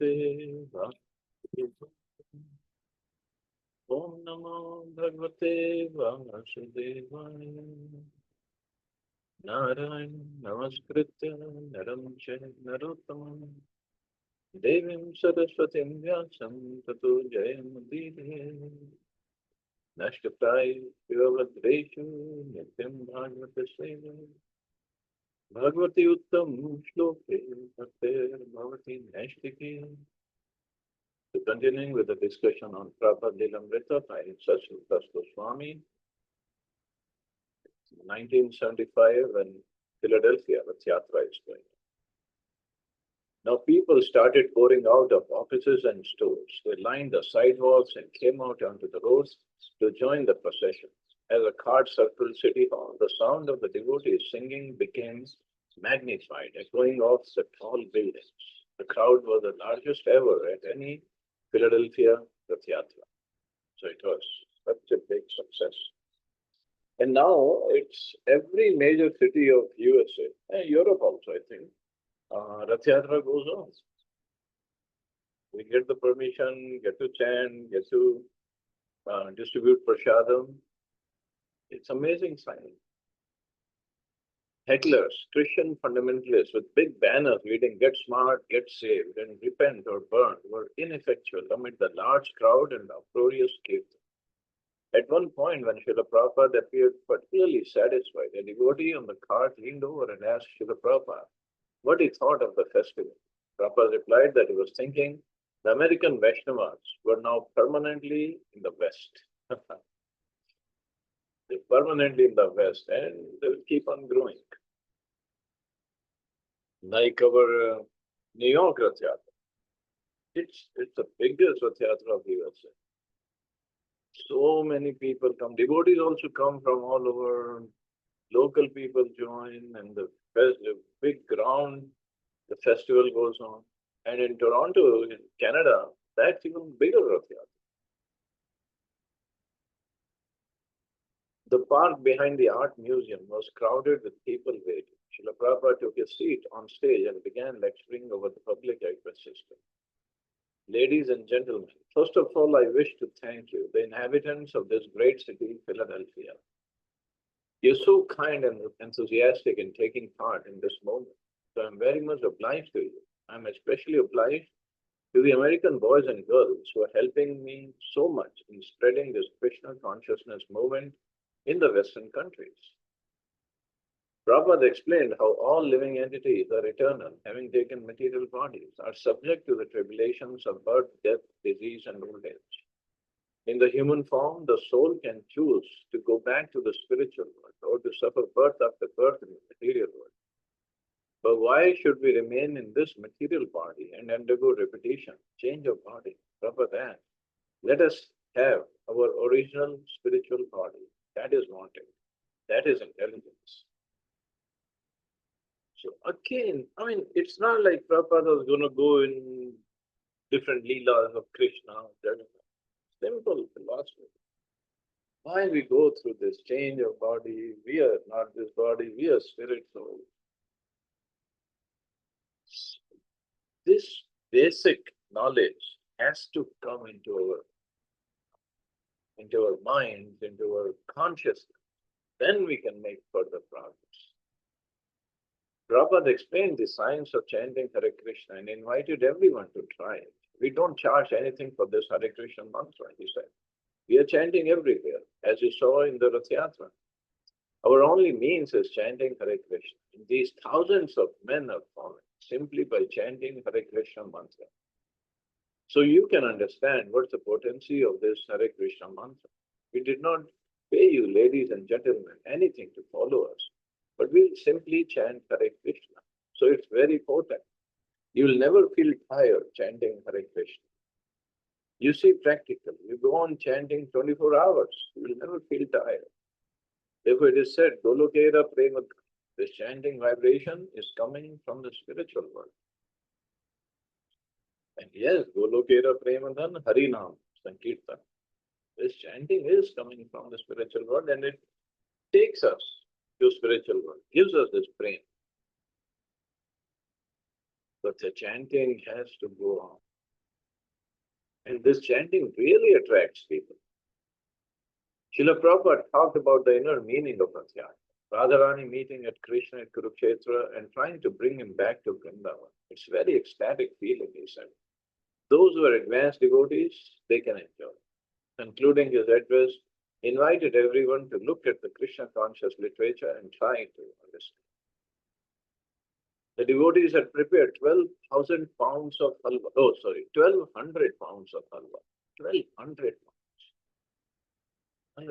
Bhagavate Vasudevaya. Om Namo Bhagavate Vasudevaya. Narayana Namaskritya Naram Chaiva Narottamam Devim Saraswatim Vyasam Tato Jayamudire Nashkatai Shivavadreshu Nityam Bhagavata Seva Bhagavati Uttam Shloke Bhaktir Bhavati Nashtike. So continuing with the discussion on Prabhupada Lilamrita by Srila Goswami, 1975 when Philadelphia, the Yatra is going. Now people started pouring out of offices and stores. They lined the sidewalks and came out onto the roads to join the procession. As a cart circled City Hall, the sound of the devotees singing became magnified, echoing off the tall buildings. The crowd was the largest ever at any Philadelphia Rath Yatra. So it was such a big success. And now it's every major city of USA, and Europe also, I think. Rath Yatra goes on. We get the permission, get to chant, get to distribute prasadam. It's amazing sign. Hecklers, Christian fundamentalists with big banners reading "Get smart, get saved," and "Repent or burn" were ineffectual amid the large crowd and uproarious kirtan. At one point, when Srila Prabhupada appeared particularly satisfied, a devotee on the cart leaned over and asked Srila Prabhupada what he thought of the festival. Prabhupada replied that he was thinking the American Vaishnavas were now permanently in the West. They're permanently in the West and they will keep on growing. Like our New York Rath Yatra. It's the biggest Rath Yatra of the USA. So many people come. Devotees also come from all over. Local people join, and the big ground, the festival goes on. And in Toronto, in Canada, that's even bigger Rath Yatra. The park behind the art museum was crowded with people waiting. Srila Prabhupada took a seat on stage and began lecturing over the public address system. Ladies and gentlemen, first of all, I wish to thank you, the inhabitants of this great city, Philadelphia. You're so kind and enthusiastic in taking part in this moment. So I'm very much obliged to you. I'm especially obliged to the American boys and girls who are helping me so much in spreading this Krishna consciousness movement in the Western countries. Prabhupada explained how all living entities are eternal, having taken material bodies, are subject to the tribulations of birth, death, disease, and old age. In the human form, the soul can choose to go back to the spiritual world or to suffer birth after birth in the material world. But why should we remain in this material body and undergo repetition, change of body? Prabhupada asked, let us have our original spiritual body. That is wanted. That is intelligence. So again, I mean, it's not like Prabhupada was going to go in different leelas of Krishna. Simple philosophy. Why we go through this change of body? We are not this body, we are spirit soul. This basic knowledge has to come into our minds, into our consciousness. Then we can make further progress. Prabhupada explained the science of chanting Hare Krishna and invited everyone to try it. We don't charge anything for this Hare Krishna mantra, he said. We are chanting everywhere, as you saw in the Rath Yatra. Our only means is chanting Hare Krishna. And these thousands of men are following simply by chanting Hare Krishna mantra. So you can understand what's the potency of this Hare Krishna mantra. We did not pay you, ladies and gentlemen, anything to follow us, but we'll simply chant Hare Krishna. So it's very potent. You will never feel tired chanting Hare Krishna. You see, practically, you go on chanting 24 hours, you will never feel tired. Therefore, it is said, Golokera Prema. This chanting vibration is coming from the spiritual world. And yes, Golokera Premadhan Harinam Sankirtan. This chanting is coming from the spiritual world and it takes us to spiritual world, gives us this prema. But the chanting has to go on. And this chanting really attracts people. Srila Prabhupada talked about the inner meaning of Adhyatma. Radharani meeting at Krishna at Kurukshetra and trying to bring him back to Vrindavan. It's very ecstatic feeling, he said. Those who are advanced devotees, they can enjoy. Concluding his address, invited everyone to look at the Krishna conscious literature and try to understand. The devotees had prepared 12,000 pounds of halwa. 1,200 pounds of halwa. 1,200 pounds. And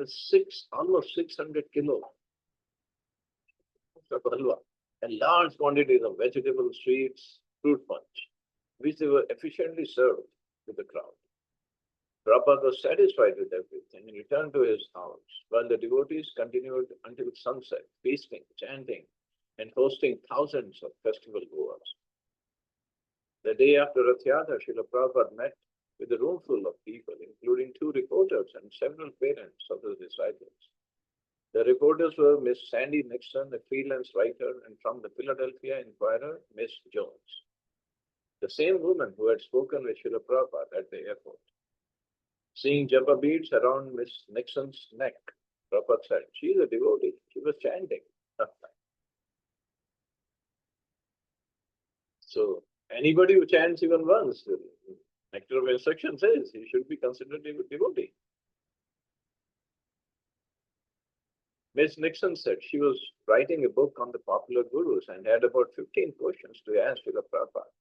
almost 600 kilos of halwa. And large quantities of vegetables, sweets, fruit punch, which they were efficiently served to the crowd. Prabhupada was satisfied with everything and returned to his house, while the devotees continued until sunset, feasting, chanting, and hosting thousands of festival goers. The day after Rath Yatra, Srila Prabhupada met with a room full of people, including 2 reporters and several parents of the disciples. The reporters were Miss Sandy Nixon, a freelance writer, and from the Philadelphia Inquirer, Miss Jones, the same woman who had spoken with Srila Prabhupada at the airport. Seeing japa beads around Miss Nixon's neck, Prabhupada said, "She's a devotee. She was chanting." So anybody who chants even once, the nectar of instruction says he should be considered a devotee. Miss Nixon said she was writing a book on the popular gurus and had about 15 questions to ask Srila Prabhupada.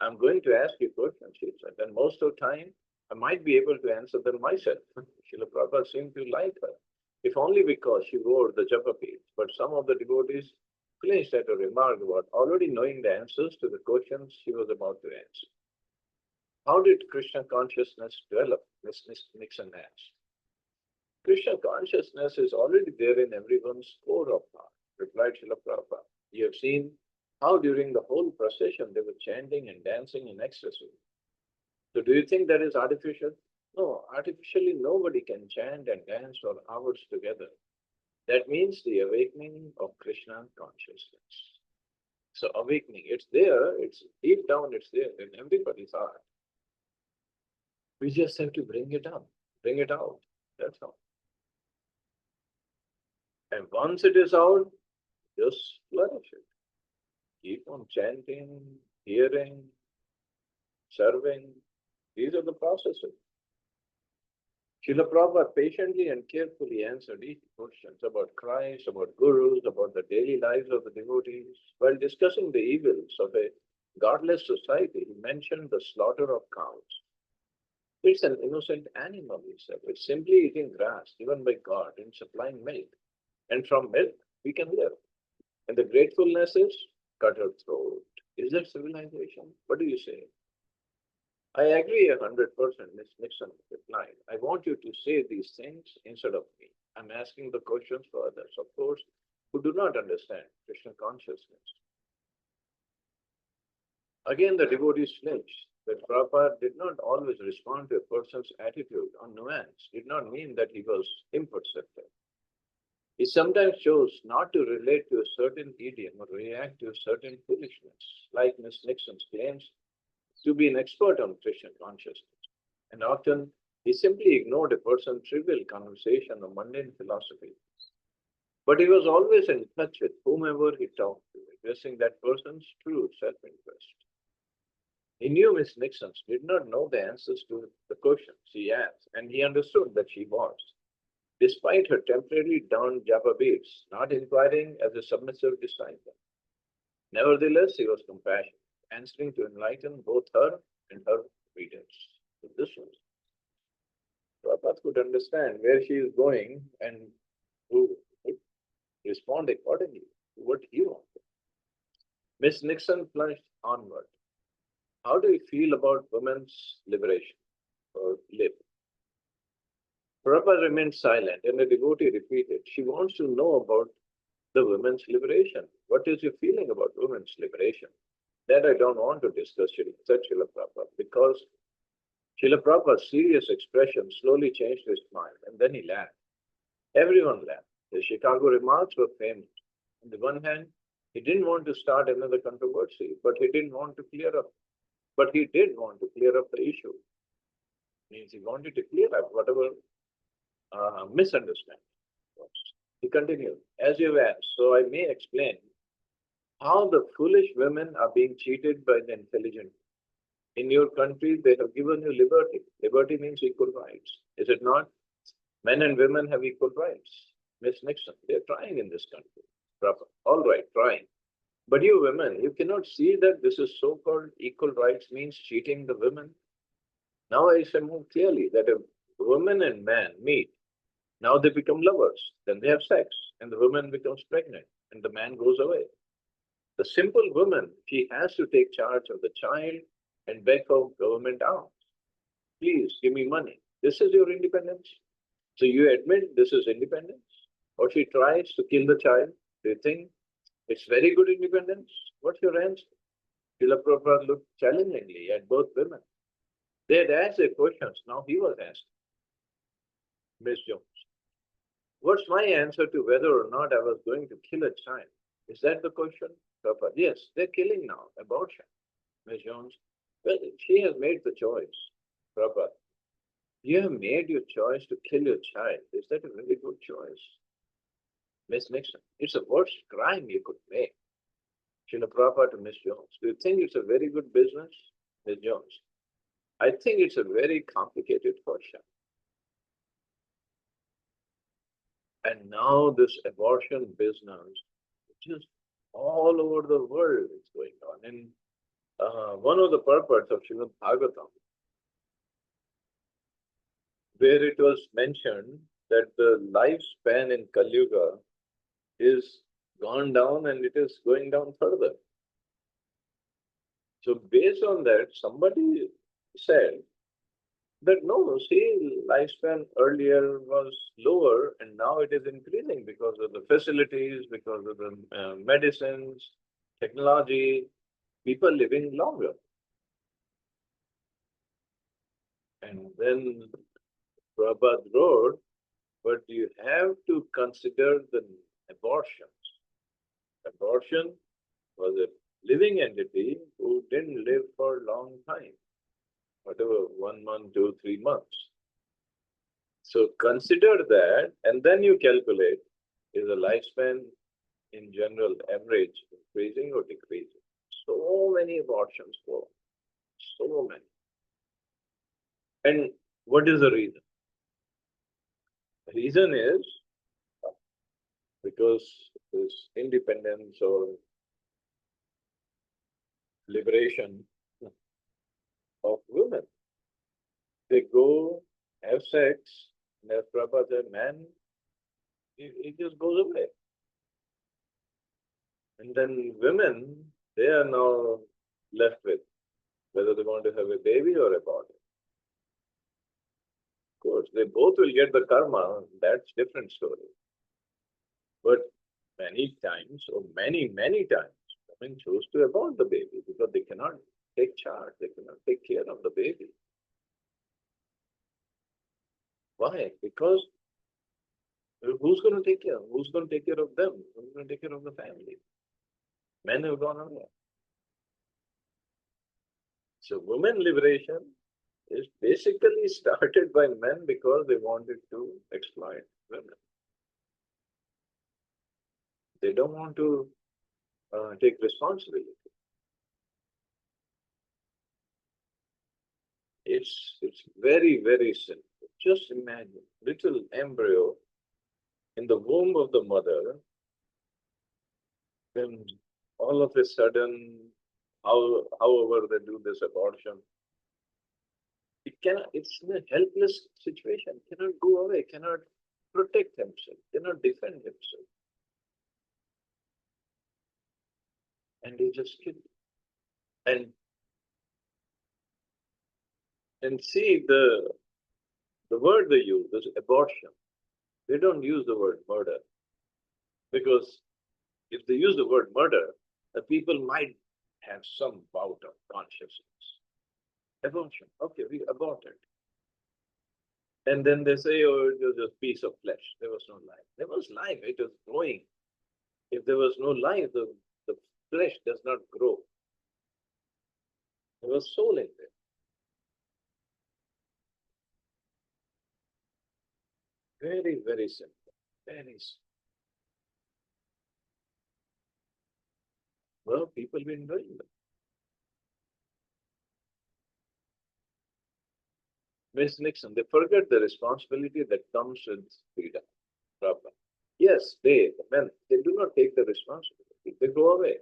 "I'm going to ask you questions," she said, "and most of the time I might be able to answer them myself." Srila Prabhupada seemed to like her, if only because she wore the japa beads. But some of the devotees flinched at her remark about already knowing the answers to the questions she was about to answer. "How did Krishna consciousness develop?" Miss Nixon asked. "Krishna consciousness is already there in everyone's core of heart," replied Srila Prabhupada. "You have seen how during the whole procession they were chanting and dancing in ecstasy. So do you think that is artificial? No, artificially nobody can chant and dance for hours together. That means the awakening of Krishna consciousness." So awakening, it's there, it's deep down, it's there in everybody's heart. We just have to bring it up, bring it out. That's all. And once it is out, just flourish it. Keep on chanting, hearing, serving. These are the processes. Srila Prabhupada patiently and carefully answered each question about Christ, about gurus, about the daily lives of the devotees. While discussing the evils of a godless society, he mentioned the slaughter of cows. "It's an innocent animal," he said. "It's simply eating grass given by God and supplying milk. And from milk, we can live. And the gratefulness is cut her throat. Is that civilization? What do you say?" "I agree 100%, Miss Nixon replied. "I want you to say these things instead of me. I'm asking the questions for others, of course, who do not understand Krishna consciousness." Again, the devotees flinched. That Prabhupada did not always respond to a person's attitude or nuance did not mean that he was imperceptive. He sometimes chose not to relate to a certain idiom or react to a certain foolishness, like Miss Nixon's claims to be an expert on Krishna consciousness. And often he simply ignored a person's trivial conversation or mundane philosophy. But he was always in touch with whomever he talked to, addressing that person's true self-interest. He knew Miss Nixon did not know the answers to the questions she asked, and he understood that she was, despite her temporarily donned japa beads, not inquiring as a submissive disciple. Nevertheless, he was compassionate, answering to enlighten both her and her readers. So this was Prabhupada could understand where she is going and would respond accordingly to what he wanted. Miss Nixon plunged onward. "How do you feel about women's liberation or lib?" Prabhupada remained silent and the devotee repeated, "She wants to know about the women's liberation. What is your feeling about women's liberation?" "That I don't want to discuss," said Srila Prabhupada, because Srila Prabhupada's serious expression slowly changed his smile, and then he laughed. Everyone laughed. The Chicago remarks were famous. On the one hand, He didn't want to start another controversy, but he didn't want to clear up. But he did want to clear up the issue. Means he wanted to clear up whatever misunderstanding was. He continued, as you asked, so I may explain how the foolish women are being cheated by the intelligent. In your country, they have given you liberty. Liberty means equal rights. Is it not? Men and women have equal rights. Miss Nixon, they're trying in this country. Proper. All right, trying. But you women, you cannot see that this is so-called equal rights means cheating the women. Now I say more clearly that if woman and man meet, now they become lovers, then they have sex, and the woman becomes pregnant, and the man goes away. The simple woman, she has to take charge of the child and beg for government alms. Please give me money. This is your independence. So you admit this is independence? Or she tries to kill the child? Do you think it's very good independence? What's your answer? Srila Prabhupada looked challengingly at both women. They had asked their questions. Now he was asked, Miss Jones, what's my answer to whether or not I was going to kill a child? Is that the question? Prabhupada, yes, they're killing now, abortion. Miss Jones, well, she has made the choice. Prabhupada, you have made your choice to kill your child. Is that a very good choice? Miss Nixon, it's the worst crime you could make. Srila Prabhupada to Miss Jones, do you think it's a very good business? Miss Jones, I think it's a very complicated question. And now this abortion business, just all over the world is going on. And one of the purports of Srimad Bhagavatam, where it was mentioned that the lifespan in Kali Yuga is gone down and it is going down further. So based on that, somebody said that no, see, lifespan earlier was lower and now it is increasing because of the facilities, because of the medicines, technology, people living longer. And then Prabhupada wrote, but you have to consider the abortions. Abortion was a living entity who didn't live for a long time, whatever, 1 month, 2, 3 months. So consider that, and then you calculate, is the lifespan in general average increasing or decreasing? So many abortions go, so many. And what is the reason? The reason is because this independence or liberation of women. They go, have sex, and as Prabhupada said, man, it just goes away. And then women, they are now left with whether they want to have a baby or abort it. Of course, they both will get the karma, that's different story. But many times, or many times, women choose to abort the baby because they cannot take charge, they cannot take care of the baby. Why? Because who's going to take care? Who's going to take care of them? Who's going to take care of the family? Men have gone away. So women liberation is basically started by men because they wanted to exploit women. They don't want to take responsibility. It's very simple. Just imagine little embryo in the womb of the mother, then all of a sudden, however they do this abortion, it's in a helpless situation, cannot go away, cannot protect himself, cannot defend himself. And they just kill. And see the word they use is abortion. They don't use the word murder. Because if they use the word murder, the people might have some bout of consciousness. Abortion. Okay, we aborted. And then they say, oh, it was just a piece of flesh. There was no life. There was life. It was growing. If there was no life, the flesh does not grow. There was soul in there. Very, very simple. Very simple. Well, people have been doing that. Miss Nixon, they forget the responsibility that comes with freedom. Prabhupada. Yes, the men, they do not take the responsibility. They go away.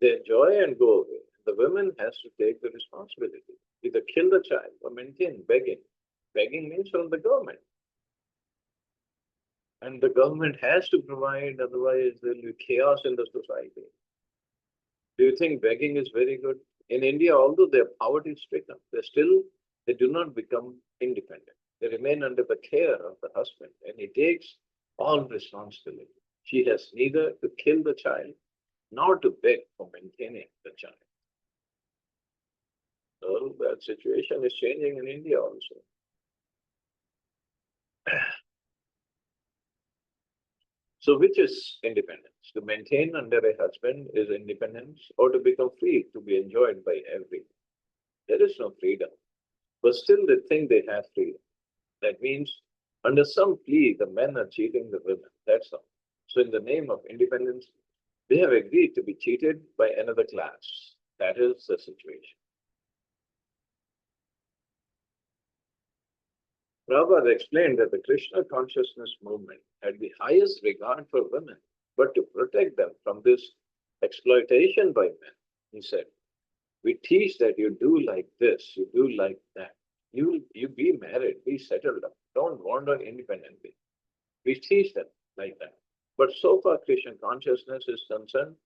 They enjoy and go away. The woman has to take the responsibility. Either kill the child or maintain begging. Begging means from the government. And the government has to provide, otherwise there will be chaos in the society. Do you think begging is very good? In India, although they are poverty stricken, they do not become independent. They remain under the care of the husband, and he takes all responsibility. She has neither to kill the child nor to beg for maintaining the child. So that situation is changing in India also. So which is independence? To maintain under a husband is independence, or to become free to be enjoyed by everyone? There is no freedom. But still they think they have freedom. That means under some plea, the men are cheating the women. That's all. So in the name of independence, they have agreed to be cheated by another class. That is the situation. Prabhupada explained that the Krishna consciousness movement had the highest regard for women, but to protect them from this exploitation by men, he said, we teach that you do like this, you do like that. You be married, be settled up, don't wander independently. We teach them like that. But so far Krishna consciousness is concerned,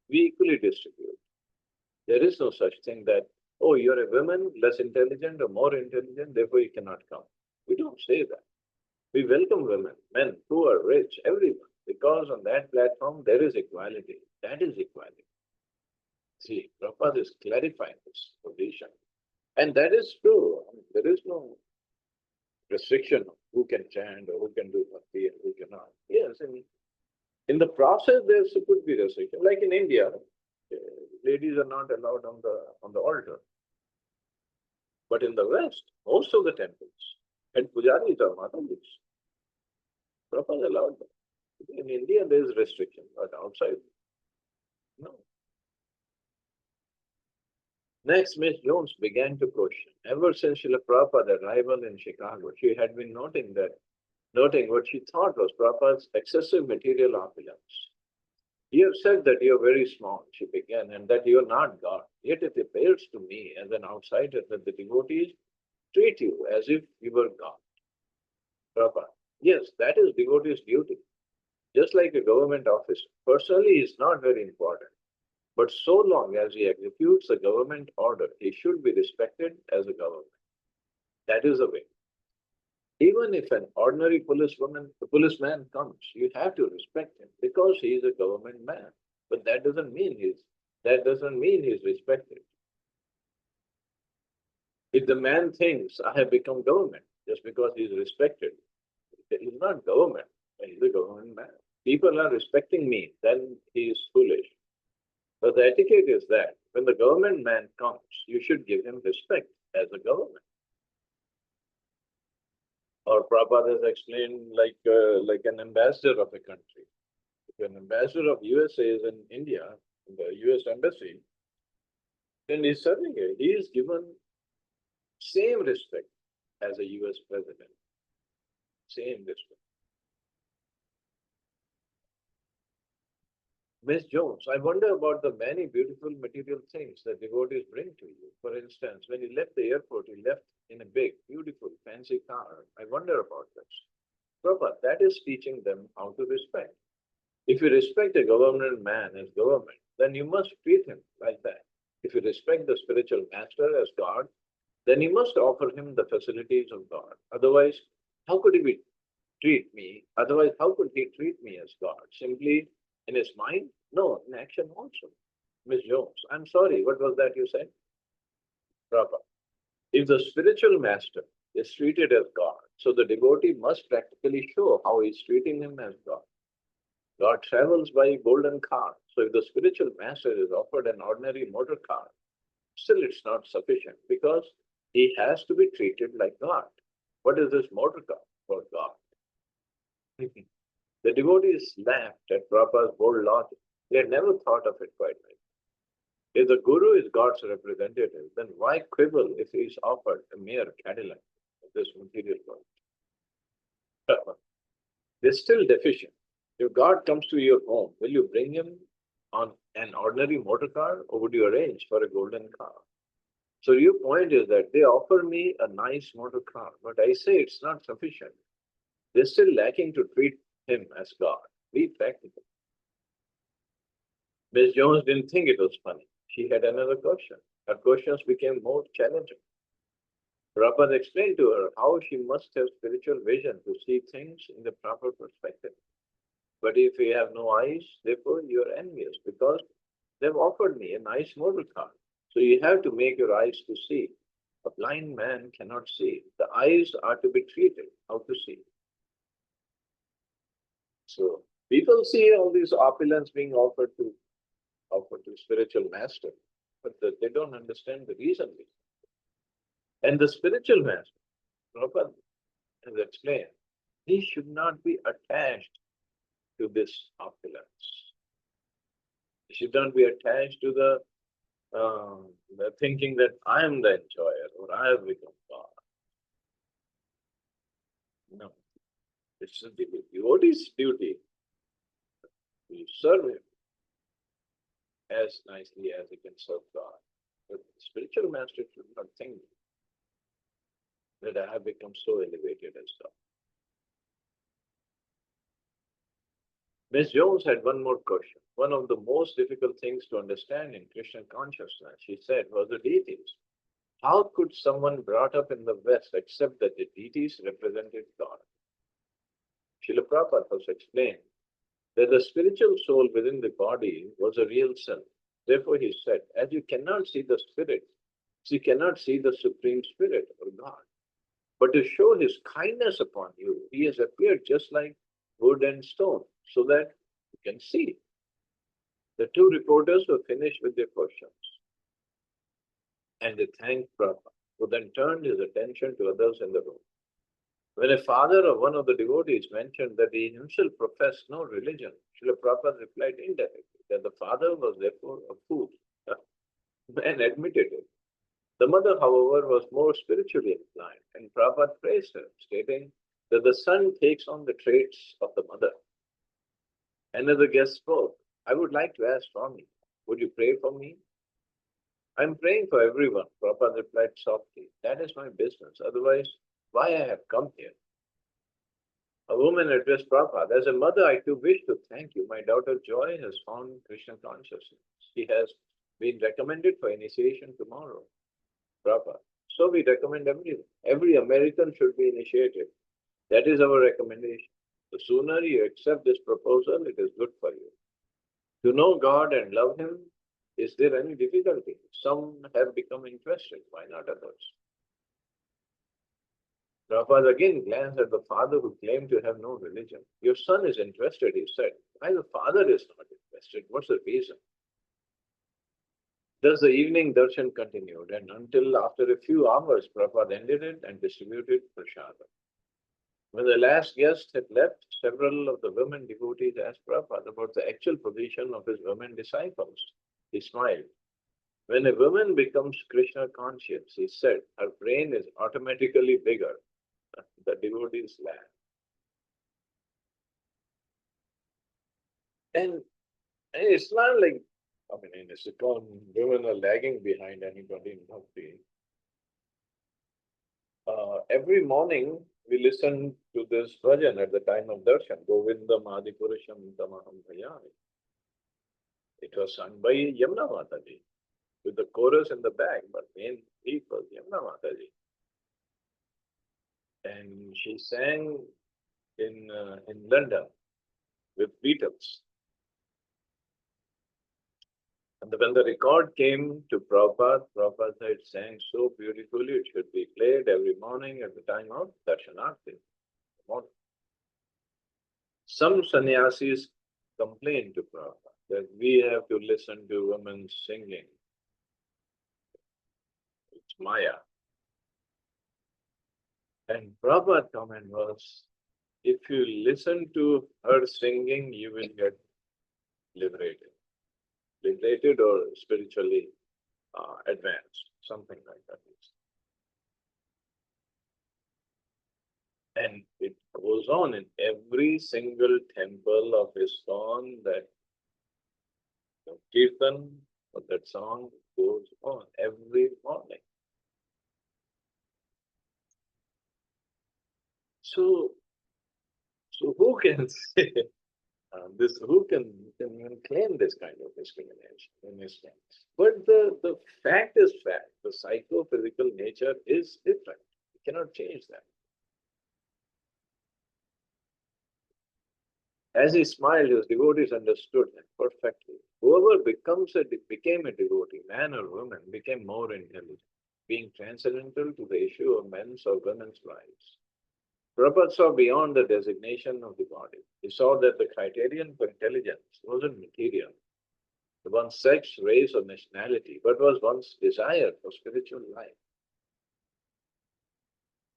we equally distribute. There is no such thing that, oh, you're a woman, less intelligent or more intelligent, therefore you cannot come. We don't say that. We welcome women, men, poor, rich, everyone, because on that platform there is equality. That is equality. See, Prabhupada is clarifying this position. And that is true. I mean, there is no restriction of who can chant or who can do bhakti and who cannot. Yes, in the process there could be restriction. Like in India, ladies are not allowed on the altar. But in the West, most of the temples, and pujaris are Mataji's. Prabhupada allowed them. In India, there is restriction, but outside, no. Next, Miss Jones began to question. Ever since Srila Prabhupada's arrival in Chicago, she had been noting what she thought was Prabhupada's excessive material opulence. You have said that you are very small, she began, and that you are not God. Yet it appears to me as an outsider that the devotees treat you as if you were God. Prabhupada. Yes, that is devotee's duty. Just like a government officer, personally he is not very important. But so long as he executes the government order, he should be respected as a government. That is the way. Even if an ordinary policeman comes, you have to respect him because he is a government man. But that doesn't mean he's respected. If the man thinks I have become government just because he is respected, he is not government, he is a government man. People are respecting me, then he is foolish. But the etiquette is that when the government man comes, you should give him respect as a government. Or Prabhupada has explained like an ambassador of a country. If an ambassador of USA is in India, in the US embassy, then he's serving it. He is given same respect as a US president. Same respect. Miss Jones, I wonder about the many beautiful material things that devotees bring to you. For instance, when you left the airport, you left in a big, beautiful, fancy car. I wonder about this. Prabhupada, that is teaching them how to respect. If you respect a government man as government, then you must treat him like that. If you respect the spiritual master as God, then you must offer him the facilities of God. Otherwise, how could he treat me? Otherwise, how could he treat me as God? Simply in his mind? No, in action also. Miss Jones, I'm sorry, what was that you said? Prabhupada. If the spiritual master is treated as God, so the devotee must practically show how he is treating him as God. God travels by golden car. So if the spiritual master is offered an ordinary motor car, still it's not sufficient because he has to be treated like God. What is this motor car for God? The devotees laughed at Prabhupada's bold logic. They had never thought of it quite right. If the Guru is God's representative, then why quibble if he is offered a mere Cadillac of this material world? They're still deficient. If God comes to your home, will you bring him on an ordinary motor car or would you arrange for a golden car? So your point is that they offer me a nice motor car, but I say it's not sufficient. They're still lacking to treat him as God. Be practical. Miss Jones didn't think it was funny. She had another question. Her questions became more challenging. Prabhupada explained to her how she must have spiritual vision to see things in the proper perspective. But if you have no eyes, therefore you are envious because they've offered me a nice motor car. So you have to make your eyes to see. A blind man cannot see. The eyes are to be treated how to see. So people see all these opulence being offered to spiritual master, but they don't understand the reason. And the spiritual master, Prabhupada has explained, he should not be attached to this opulence. He should not be attached to the thinking that I am the enjoyer or I have become God. No, it's the devotee's duty to serve him as nicely as he can serve God. But the spiritual master should not think that I have become so elevated as God. Ms. Jones had one more question. One of the most difficult things to understand in Krishna consciousness, she said, was the deities. How could someone brought up in the West accept that the deities represented God? Srila Prabhupada has explained that the spiritual soul within the body was a real self. Therefore, he said, as you cannot see the spirit, so you cannot see the Supreme Spirit or God. But to show his kindness upon you, he has appeared just like wood and stone, so that you can see. The two reporters were finished with their questions, and they thanked Prabhupada, who then turned his attention to others in the room. When a father of one of the devotees mentioned that he himself professed no religion, Srila Prabhupada replied indirectly that the father was therefore a fool, and admitted it. The mother, however, was more spiritually inclined, and Prabhupada praised her, stating that the son takes on the traits of the mother. Another guest spoke. I would like to ask Swami, would you pray for me? I'm praying for everyone, Prabhupada replied softly. That is my business. Otherwise, why I have come here? A woman addressed Prabhupada. As a mother, I too wish to thank you. My daughter Joy has found Krishna consciousness. She has been recommended for initiation tomorrow. Prabhupada. So we recommend every American should be initiated. That is our recommendation. The sooner you accept this proposal, it is good for you. To know God and love Him, is there any difficulty? Some have become interested. Why not others? Prabhupada again glanced at the father who claimed to have no religion. Your son is interested, he said. Why the father is not interested? What's the reason? Thus the evening darshan continued, and until after a few hours, Prabhupada ended it and distributed prasada. When the last guest had left, several of the women devotees asked Prabhupada about the actual position of his women disciples. He smiled. When a woman becomes Krishna conscious, he said, her brain is automatically bigger. The devotees laughed. And it's not like, in Sikon, women are lagging behind anybody in bhakti. Every morning, we listen to this bhajan at the time of darshan, Govindam Adipurusham Tamaham Bhajami. It was sung by Yamuna Mataji, with the chorus in the back, but main lead was Yamuna Mataji. And she sang in London with Beatles. And when the record came to Prabhupada, Prabhupada said, it sang so beautifully, it should be played every morning at the time of Darshanarti. Some sannyasis complained to Prabhupada that we have to listen to women singing. It's Maya. And Prabhupada's comment was, if you listen to her singing, you will get liberated. Liberated or spiritually advanced, something like that. And it goes on in every single temple of ISKCON that Kirtan or that song goes on every morning. So who can say this? Who can even claim this kind of discrimination in ISKCON? But the fact is fact. The psychophysical nature is different. You cannot change that. As he smiled, his devotees understood him perfectly. Whoever became a devotee, man or woman, became more intelligent, being transcendental to the issue of men's or women's lives. Prabhupada saw beyond the designation of the body. He saw that the criterion for intelligence wasn't material, one's sex, race, or nationality, but was one's desire for spiritual life.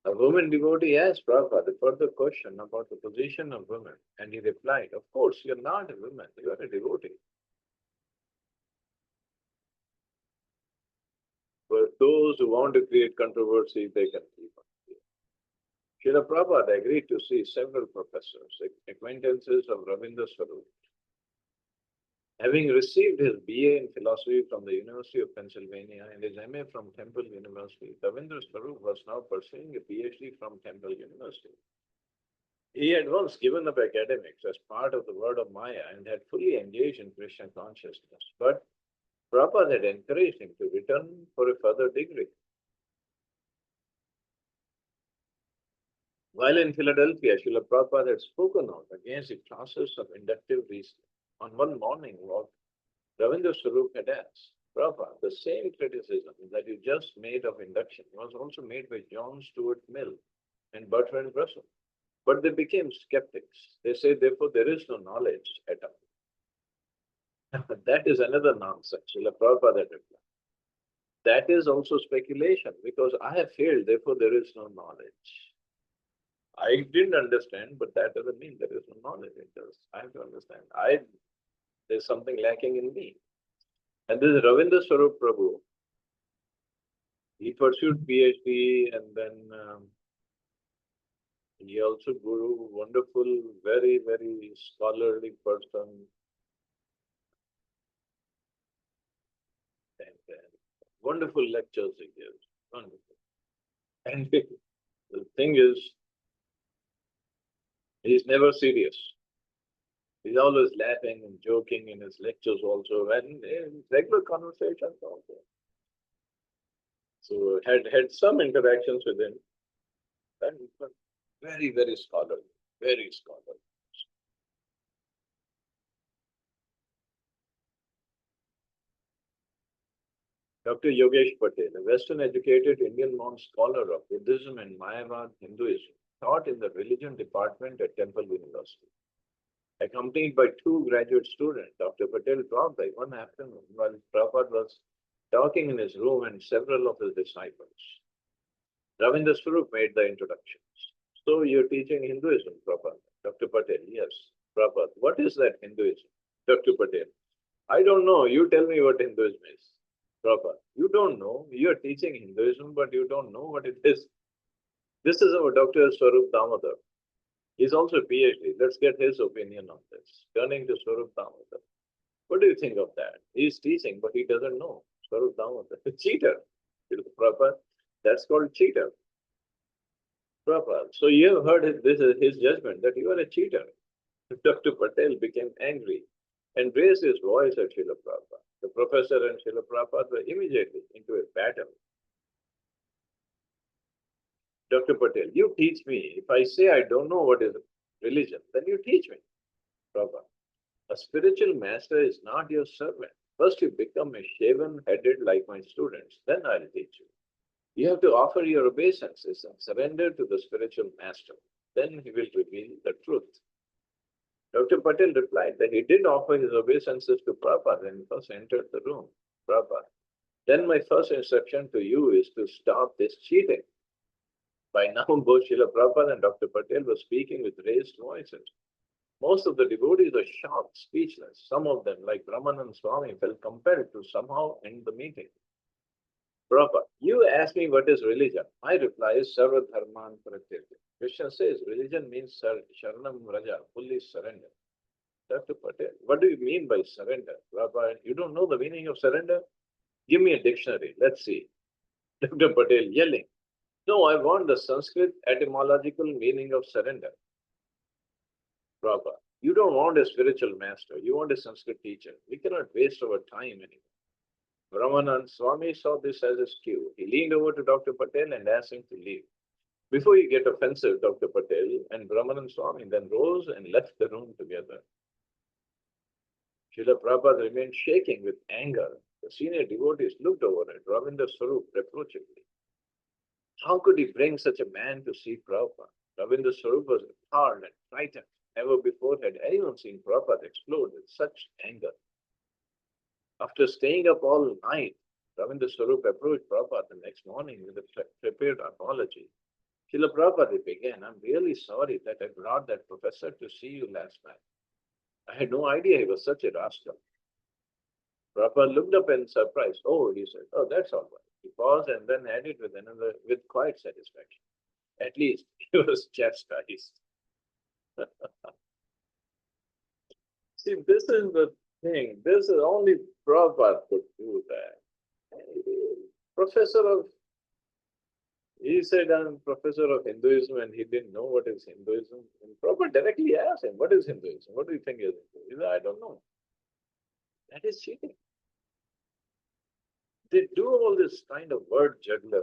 A woman devotee asked Prabhupada a further question about the position of women, and he replied, of course, you're not a woman, you are a devotee. For those who want to create controversy, they can keep on. Srila Prabhupada agreed to see several professors, acquaintances of Ravindra Swarup. Having received his BA in philosophy from the University of Pennsylvania and his MA from Temple University, Ravindra Swarup was now pursuing a PhD from Temple University. He had once given up academics as part of the word of Maya and had fully engaged in Krishna consciousness. But Prabhupada had encouraged him to return for a further degree. While in Philadelphia, Srila Prabhupada had spoken out against the process of inductive reasoning. On one morning walk, Ravindra Swarup had asked, Prabhupada, the same criticism that you just made of induction was also made by John Stuart Mill and Bertrand Russell. But they became skeptics. They say, therefore, there is no knowledge at all. That is another nonsense. Srila Prabhupada had replied. That is also speculation because I have failed, therefore there is no knowledge. I didn't understand, but that doesn't mean there is no knowledge. It does. I have to understand. There's something lacking in me. And this Ravindra Swarup Prabhu, he pursued PhD and then he also guru, wonderful, very, very scholarly person. And wonderful lectures he gives. Wonderful. And the thing is, he's never serious. He's always laughing and joking in his lectures also, and in regular conversations also. So had some interactions with him, and very, very scholarly, very scholarly. Dr. Yogesh Patel, a Western-educated Indian monk scholar of Buddhism and Mayavad Hinduism, taught in the religion department at Temple University. Accompanied by two graduate students, Dr. Patel dropped by one afternoon while Prabhupada was talking in his room and several of his disciples. Ravindra Swarup made the introductions. So you're teaching Hinduism, Prabhupada? Dr. Patel, yes. Prabhupada, what is that Hinduism? Dr. Patel, I don't know. You tell me what Hinduism is. Prabhupada, you don't know. You're teaching Hinduism, but you don't know what it is. This is our Dr. Swarup Damodar. He's also a PhD. Let's get his opinion on this. Turning to Swarup Damodar. What do you think of that? He's teaching, but he doesn't know. Swarup Damodar. Cheater. Prabhupada, that's called cheater. Prabhupada, so you have heard this is his judgment that you are a cheater. Dr. Patel became angry and raised his voice at Srila Prabhupada. The professor and Srila Prabhupada were immediately into a battle. Dr. Patel, you teach me. If I say I don't know what is religion, then you teach me. Prabhupada, a spiritual master is not your servant. First you become a shaven-headed like my students, then I'll teach you. You have to offer your obeisances and surrender to the spiritual master. Then he will reveal the truth. Dr. Patel replied that he did offer his obeisances to Prabhupada when he first entered the room. Prabhupada, then my first instruction to you is to stop this cheating. By now, both Srila Prabhupada and Dr. Patel were speaking with raised voices. Most of the devotees were shocked, speechless. Some of them, like Brahmanand Swami, felt compelled to somehow end the meeting. Prabhupada, you asked me what is religion. My reply is Sarva Dharman Pratyati. Krishna says religion means Sharanam Raja, fully surrender. Dr. Patel, what do you mean by surrender? Prabhupada, you don't know the meaning of surrender? Give me a dictionary, let's see. Dr. Patel yelling, no, I want the Sanskrit etymological meaning of surrender. Prabhupada, you don't want a spiritual master, you want a Sanskrit teacher. We cannot waste our time anymore. Brahmanand Swami saw this as a skew. He leaned over to Dr. Patel and asked him to leave. Before you get offensive, Dr. Patel and Brahmanand Swami then rose and left the room together. Srila Prabhupada remained shaking with anger. The senior devotees looked over at Ravindra's Swarup reproachfully. How could he bring such a man to see Prabhupada? Ravindra's Swarup was hard and frightened. Never before had anyone seen Prabhupada explode with such anger. After staying up all night, Ravindra Swarup approached Prabhupada the next morning with a prepared apology. Srila Prabhupada began, I'm really sorry that I brought that professor to see you last night. I had no idea he was such a rascal. Prabhupada looked up in surprise. Oh, he said, oh, that's all right. He paused and then added with quiet satisfaction. At least he was chastised. See, this is the thing. This is only Prabhupada could do that. Professor of, he said, I'm professor of Hinduism, and he didn't know what is Hinduism. And Prabhupada directly asked him, what is Hinduism? What do you think is Hinduism? He said, I don't know. That is cheating. They do all this kind of word jugglery,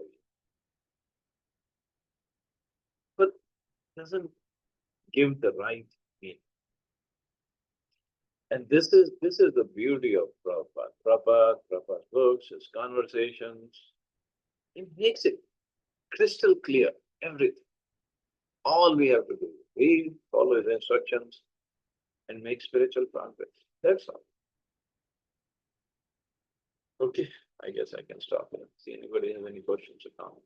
but doesn't give the right meaning. And this is the beauty of Prabhupada. Prabhupada's books, his conversations. It makes it crystal clear, everything. All we have to do is read, follow his instructions, and make spiritual progress. That's all. Okay, I guess I can stop here. See anybody has any questions or comments?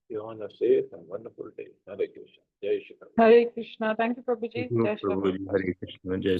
You want a safe and wonderful day. Hare Krishna. Jai Shri Krishna. Hare Krishna. Thank you, Prabhuji. Jai Shri Krishna. Prabhuji, Hare Krishna, Jai